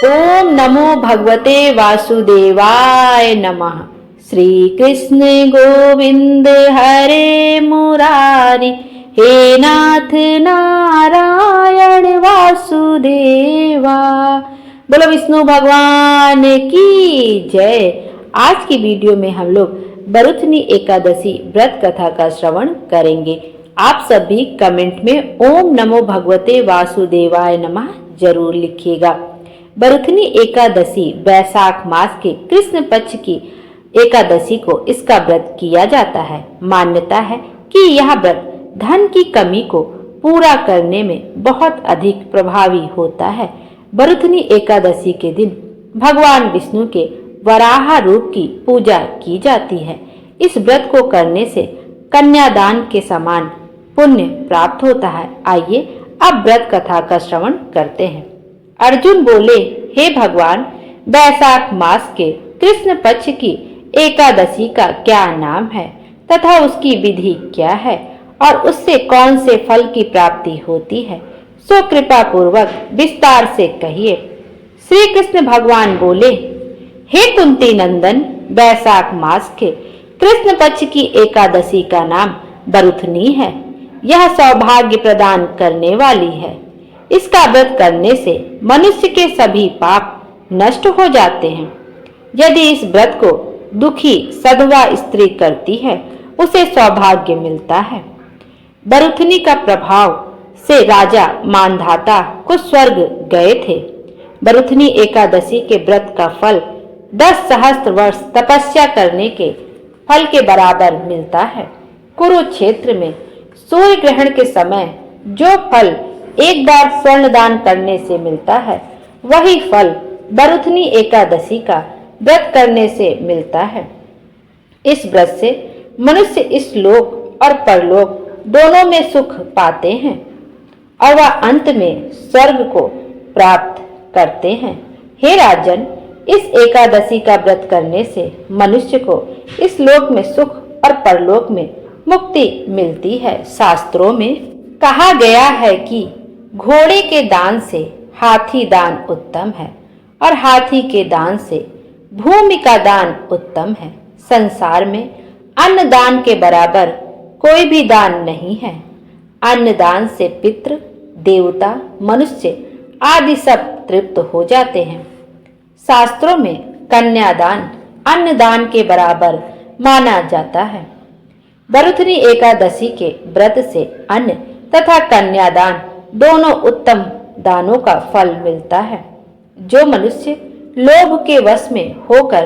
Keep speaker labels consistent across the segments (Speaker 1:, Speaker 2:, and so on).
Speaker 1: ओम नमो भगवते वासुदेवाय नमः। श्री कृष्ण गोविंद हरे मुरारी, हे नाथ नारायण वासुदेवा। बोलो विष्णु भगवान की जय। आज की वीडियो में हम लोग बरुथनी एकादशी व्रत कथा का श्रवण करेंगे। आप सभी कमेंट में ओम नमो भगवते वासुदेवाय नमः जरूर लिखिएगा। बरुथनी एकादशी वैशाख मास के कृष्ण पक्ष की एकादशी को इसका व्रत किया जाता है। मान्यता है कि यह व्रत धन की कमी को पूरा करने में बहुत अधिक प्रभावी होता है। बरुथनी एकादशी के दिन भगवान विष्णु के वराह रूप की पूजा की जाती है। इस व्रत को करने से कन्यादान के समान पुण्य प्राप्त होता है। आइए अब व्रत कथा का श्रवण करते हैं। अर्जुन बोले, हे भगवान, वैशाख मास के कृष्ण पक्ष की एकादशी का क्या नाम है तथा उसकी विधि क्या है और उससे कौन से फल की प्राप्ति होती है, सो कृपा पूर्वक विस्तार से कहिए। श्री कृष्ण भगवान बोले, हे कुंती नंदन, वैशाख मास के कृष्ण पक्ष की एकादशी का नाम बरुथनी है। यह सौभाग्य प्रदान करने वाली है। इसका व्रत करने से मनुष्य के सभी पाप नष्ट हो जाते हैं। यदि इस व्रत को दुखी सधवा स्त्री करती है, उसे सौभाग्य मिलता है। बरुथनी का प्रभाव से राजा मानधाता को स्वर्ग गए थे। बरुथनी एकादशी के व्रत का फल 10 सहस्त्र वर्ष तपस्या करने के फल के बराबर मिलता है। कुरुक्षेत्र में सूर्य ग्रहण के समय जो फल एक बार स्वर्ण दान करने से मिलता है, वही फल बरुथनी एकादशी का व्रत करने से मिलता है। इस व्रत से मनुष्य इस लोक और परलोक दोनों में सुख पाते हैं और वह अंत में स्वर्ग को प्राप्त करते हैं। हे राजन, इस एकादशी का व्रत करने से मनुष्य को इस लोक में सुख और परलोक में मुक्ति मिलती है। शास्त्रों में कहा गया है कि घोड़े के दान से हाथी दान उत्तम है और हाथी के दान से भूमि का दान उत्तम है। संसार में अन्न दान के बराबर कोई भी दान नहीं है। अन्न दान से पितृ, देवता, मनुष्य आदि सब तृप्त हो जाते हैं। शास्त्रों में कन्यादान अन्न दान के बराबर माना जाता है। बरुथनी एकादशी के व्रत से अन्न तथा कन्यादान दोनों उत्तम दानों का फल मिलता है। जो मनुष्य लोभ के वश में होकर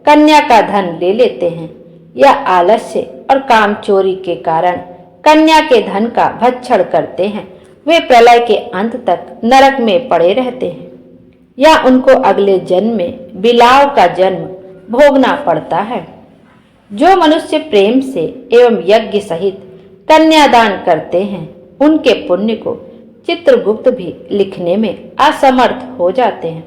Speaker 1: कन्या का धन ले लेते हैं या आलस्य और काम चोरी के कारण कन्या के धन का भक्षण करते हैं, वे प्रलय के अंत तक नरक में पड़े रहते हैं या उनको अगले जन्म में बिलाव का जन्म भोगना पड़ता है। जो मनुष्य प्रेम से एवं यज्ञ सहित कन्यादान करते हैं, उनके पुण्य को चित्रगुप्त भी लिखने में असमर्थ हो जाते हैं।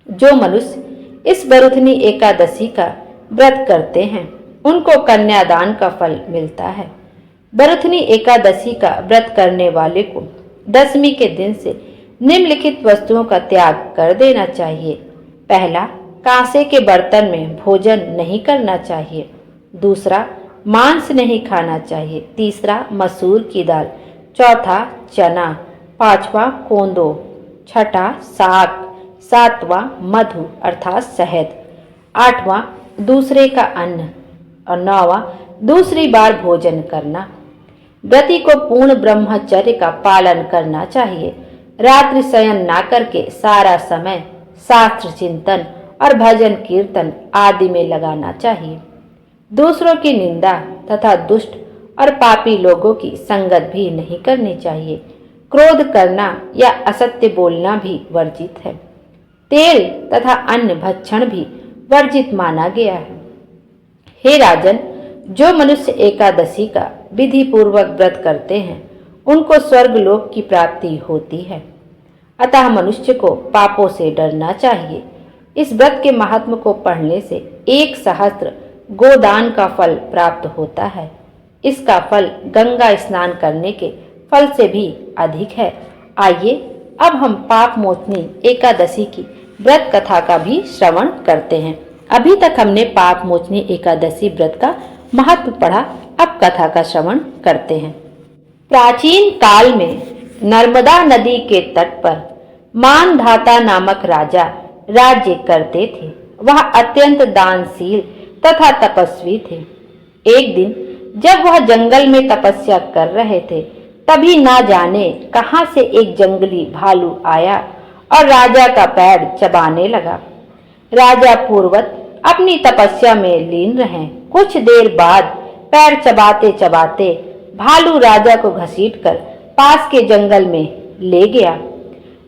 Speaker 1: जो मनुष्य इस बरुथनी एकादशी का व्रत करते हैं, उनको कन्यादान का फल मिलता है। बरुथनी एकादशी का व्रत करने वाले को दशमी के दिन से निम्नलिखित वस्तुओं का त्याग कर देना चाहिए। पहला, कांसे के बर्तन में भोजन नहीं करना चाहिए। दूसरा, मांस नहीं खाना चाहिए। तीसरा, मसूर की दाल। चौथा, चना। पांचवा, कोंदो। छठा, साग। सातवां, मधु अर्थात शहद। आठवां, दूसरे का अन्न। और नौवां, दूसरी बार भोजन करना। व्रती को पूर्ण ब्रह्मचर्य का पालन करना चाहिए। रात्रि शयन ना करके सारा समय शास्त्र चिंतन और भजन कीर्तन आदि में लगाना चाहिए। दूसरों की निंदा तथा दुष्ट और पापी लोगों की संगत भी नहीं करनी चाहिए। क्रोध करना या असत्य बोलना भी वर्जित है। तेल तथा अन्य भक्षण भी वर्जित माना गया है। हे राजन, जो मनुष्य एकादशी का विधि पूर्वक व्रत करते हैं, उनको स्वर्ग लोक की प्राप्ति होती है। अतः मनुष्य को पापों से डरना चाहिए। इस व्रत के महात्म को पढ़ने से 1 सहस्त्र गोदान का फल प्राप्त होता है। इसका फल गंगा स्नान करने के फल से भी अधिक है। आइए अब हम पाप मोचनी एकादशी की व्रत कथा का भी श्रवण करते हैं। अभी तक हमने पाप मोचनी एकादशी व्रत का महत्व पढ़ा, अब कथा का श्रवण करते हैं। प्राचीन काल में नर्मदा नदी के तट पर मानधाता नामक राजा राज्य करते थे। वह अत्यंत दानशील तथा तपस्वी थे। एक दिन जब वह जंगल में तपस्या कर रहे थे, तभी ना जाने कहां से एक जंगली भालू आया और राजा का पैर चबाने लगा। राजा पूर्वत अपनी तपस्या में लीन रहे। कुछ देर बाद पैर चबाते चबाते भालू राजा को घसीटकर पास के जंगल में ले गया।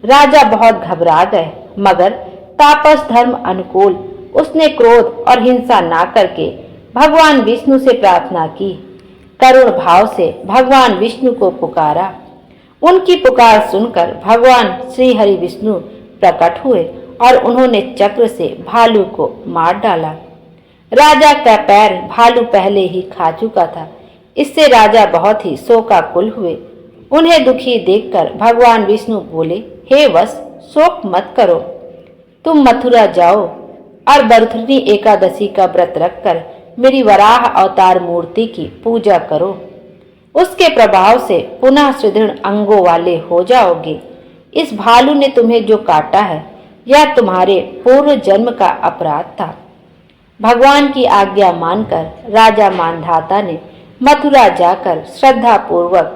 Speaker 1: राजा बहुत घबरा गए, मगर तापस धर्म अनुकूल उसने क्रोध और हिंसा ना करके भगवान विष्णु से प्रार्थना की। करुण भाव से भगवान विष्णु को पुकारा। उनकी पुकार सुनकर भगवान श्री हरि विष्णु प्रकट हुए और उन्होंने चक्र से भालू को मार डाला। राजा का पैर भालू पहले ही खा चुका था। इससे राजा बहुत ही शोकाकुल हुए। उन्हें दुखी देखकर भगवान विष्णु बोले, हे वत्स, शोक मत करो। तुम मथुरा जाओ और बरथुनी एकादशी का व्रत रखकर मेरी वराह अवतार मूर्ति की पूजा करो। उसके प्रभाव से पुनः सुदृढ़ अंगों वाले हो जाओगे। इस भालू ने तुम्हें जो काटा है, यह तुम्हारे पूर्व जन्म का अपराध था। भगवान की आज्ञा मानकर राजा मानधाता ने मथुरा जाकर श्रद्धा पूर्वक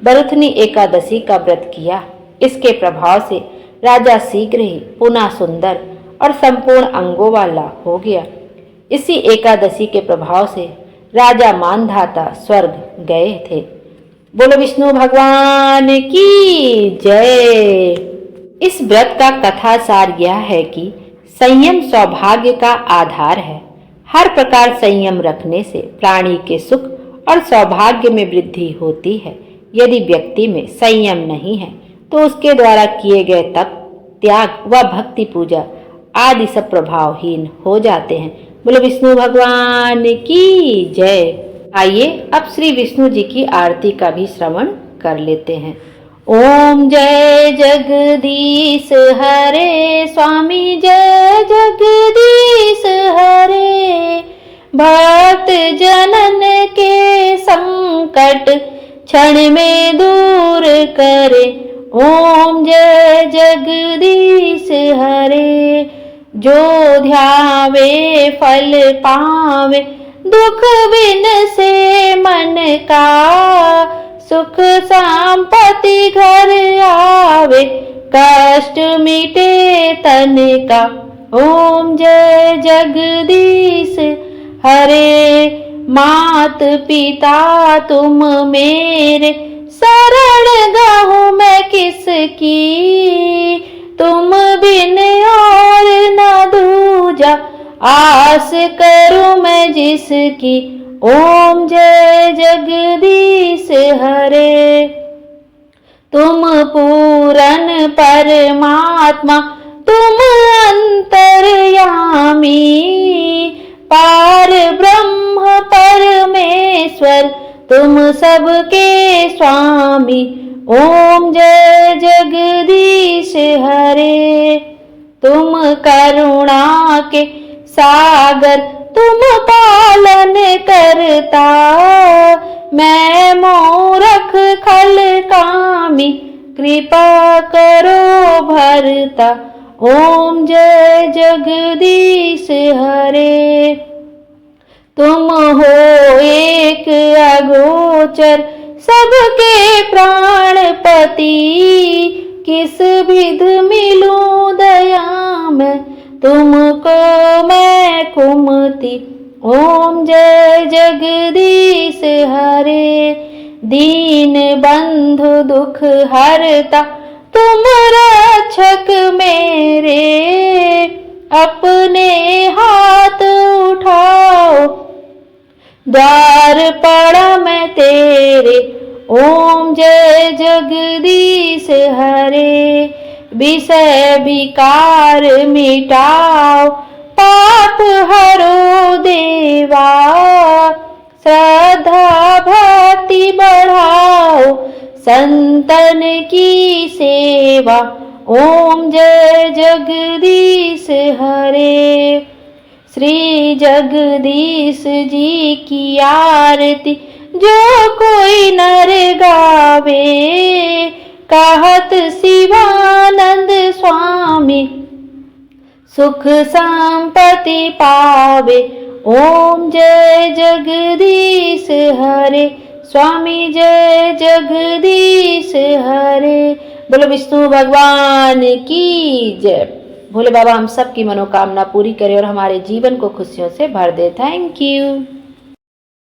Speaker 1: बरथुनी एकादशी का व्रत किया। इसके प्रभाव से राजा शीघ्र ही पुनः सुंदर और संपूर्ण अंगों वाला हो गया। इसी एकादशी के प्रभाव से राजा मानधाता स्वर्ग गए थे। बोलो विष्णु भगवान की जय। इस व्रत का कथा सार यह है कि संयम सौभाग्य का आधार है। हर प्रकार संयम रखने से प्राणी के सुख और सौभाग्य में वृद्धि होती है। यदि व्यक्ति में संयम नहीं है तो उसके द्वारा किए गए तप, त्याग व भक्ति पूजा आदि सब प्रभावहीन हो जाते हैं। बोलो विष्णु भगवान की जय। आइए अब श्री विष्णु जी की आरती का भी श्रवण कर लेते हैं। ओम जय जगदीश हरे स्वामी, जय जगदीश हरे। भक्त जनन के संकट क्षण में दूर करे। ओम जय जगदीश हरे। जो ध्यावे फल पावे, दुख बिन से मन का। सुख संपत्ति घर आवे, कष्ट मिटे तन का। ओम जय जगदीश हरे। मात पिता तुम मेरे, शरण गाहूँ मैं किसकी। तुम बिन और न दूजा, आस करूँ मैं जिसकी। ओम जय जगदीश हरे। तुम पूरन परमात्मा, तुम अंतर्यामी। पार ब्रह्म परमेश्वर, तुम सबके स्वामी। ओम जय जगदीश हरे। तुम करुणा के सागर, तुम पालन करता। मैं मूर्ख खल कामी, कृपा करो भरता। ओम जय जगदीश हरे। तुम हो एक अगोचर, सबके प्राणपति। किस विध मिलूं दया में, तुमको मैं कुमति। ओम जय जगदीश हरे। दीन बंधु दुख हरता, तुम रक्षक मेरे। अपने हाथ उठाओ, द्वार पड़ा मैं तेरे। ओम जय जगदीश हरे। विषय विकार मिटाओ, पाप हरो देवा। श्रद्धा भक्ति बढ़ाओ, संतन की सेवा। ओम जय जगदीश हरे। श्री जगदीश जी की आरती जो कोई नर गावे, कहत शिवानंद स्वामी सुख संपत्ति पावे। ओम जय जगदीश हरे, स्वामी जय जगदीश हरे। बोलो विष्णु भगवान की जय। भोले बाबा हम सब की मनोकामना पूरी करे और हमारे जीवन को खुशियों से भर दे। Thank you.